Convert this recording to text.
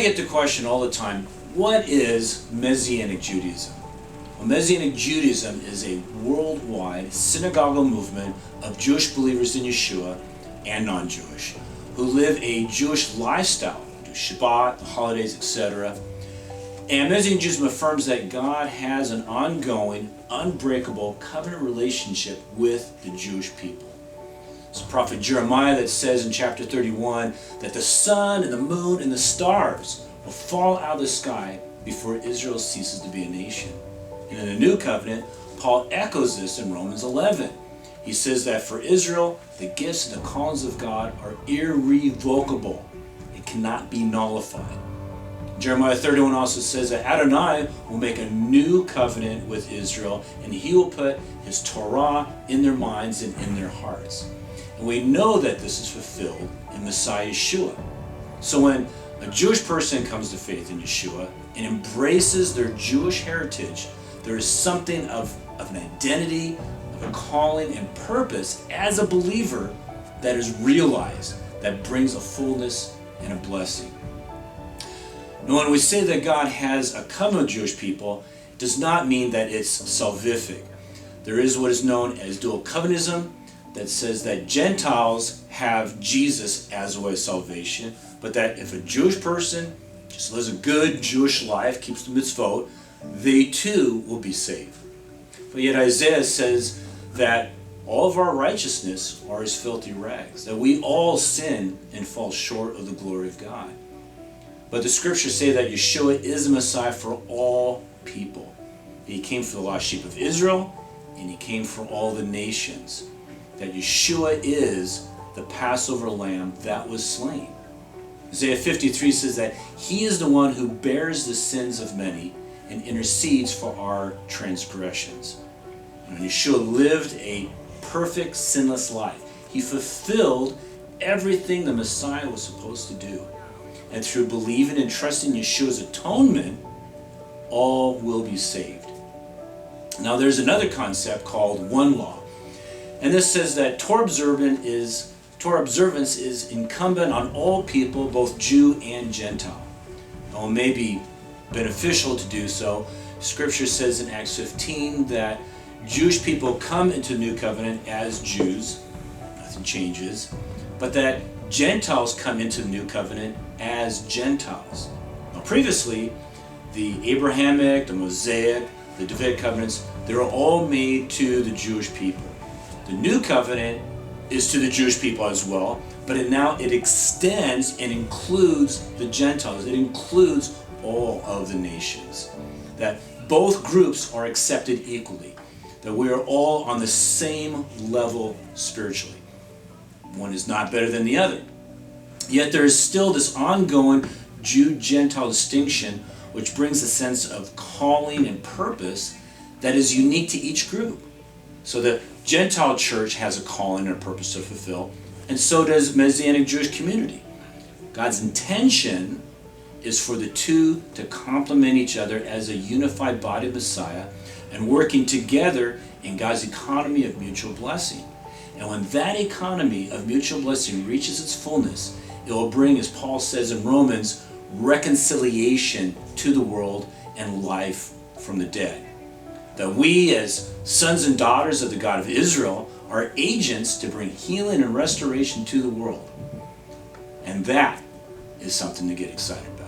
I get the question all the time, what is Messianic Judaism? Well, Messianic Judaism is a worldwide synagogal movement of Jewish believers in Yeshua and non-Jewish who live a Jewish lifestyle, do Shabbat, the holidays, etc. And Messianic Judaism affirms that God has an ongoing, unbreakable covenant relationship with the Jewish people. It's the prophet Jeremiah that says in chapter 31 that the sun and the moon and the stars will fall out of the sky before Israel ceases to be a nation. And in the New Covenant, Paul echoes this in Romans 11. He says that for Israel, the gifts and the callings of God are irrevocable. It cannot be nullified. Jeremiah 31 also says that Adonai will make a new covenant with Israel, and he will put his Torah in their minds and in their hearts. And we know that this is fulfilled in Messiah Yeshua. So when a Jewish person comes to faith in Yeshua and embraces their Jewish heritage, there is something of an identity, of a calling and purpose as a believer that is realized, that brings a fullness and a blessing. Now, when we say that God has a covenant with Jewish people, it does not mean that it's salvific. There is what is known as dual covenantism, that says that Gentiles have Jesus as a way of salvation, but that if a Jewish person just lives a good Jewish life, keeps the mitzvot, they too will be saved. But yet Isaiah says that all of our righteousness are as filthy rags, that we all sin and fall short of the glory of God. But the scriptures say that Yeshua is the Messiah for all people. He came for the lost sheep of Israel, and he came for all the nations. That Yeshua is the Passover lamb that was slain. Isaiah 53 says that he is the one who bears the sins of many and intercedes for our transgressions. And Yeshua lived a perfect, sinless life. He fulfilled everything the Messiah was supposed to do. And through believing and trusting Yeshua's atonement, all will be saved. Now there's another concept called one law. And this says that Torah observance is incumbent on all people, both Jew and Gentile. Now, it may be beneficial to do so. Scripture says in Acts 15 that Jewish people come into the New Covenant as Jews, nothing changes, but that Gentiles come into the New Covenant as Gentiles. Now previously, the Abrahamic, the Mosaic, the Davidic covenants, they were all made to the Jewish people. The New Covenant is to the Jewish people as well, but it extends and includes the Gentiles. It includes all of the nations. That both groups are accepted equally. That we are all on the same level spiritually. One is not better than the other. Yet there is still this ongoing Jew-Gentile distinction, which brings a sense of calling and purpose that is unique to each group. So the Gentile church has a calling and a purpose to fulfill, and so does Messianic Jewish community. God's intention is for the two to complement each other as a unified body of Messiah and working together in God's economy of mutual blessing. And when that economy of mutual blessing reaches its fullness, it will bring, as Paul says in Romans, reconciliation to the world and life from the dead. That we, as sons and daughters of the God of Israel, are agents to bring healing and restoration to the world. And that is something to get excited about.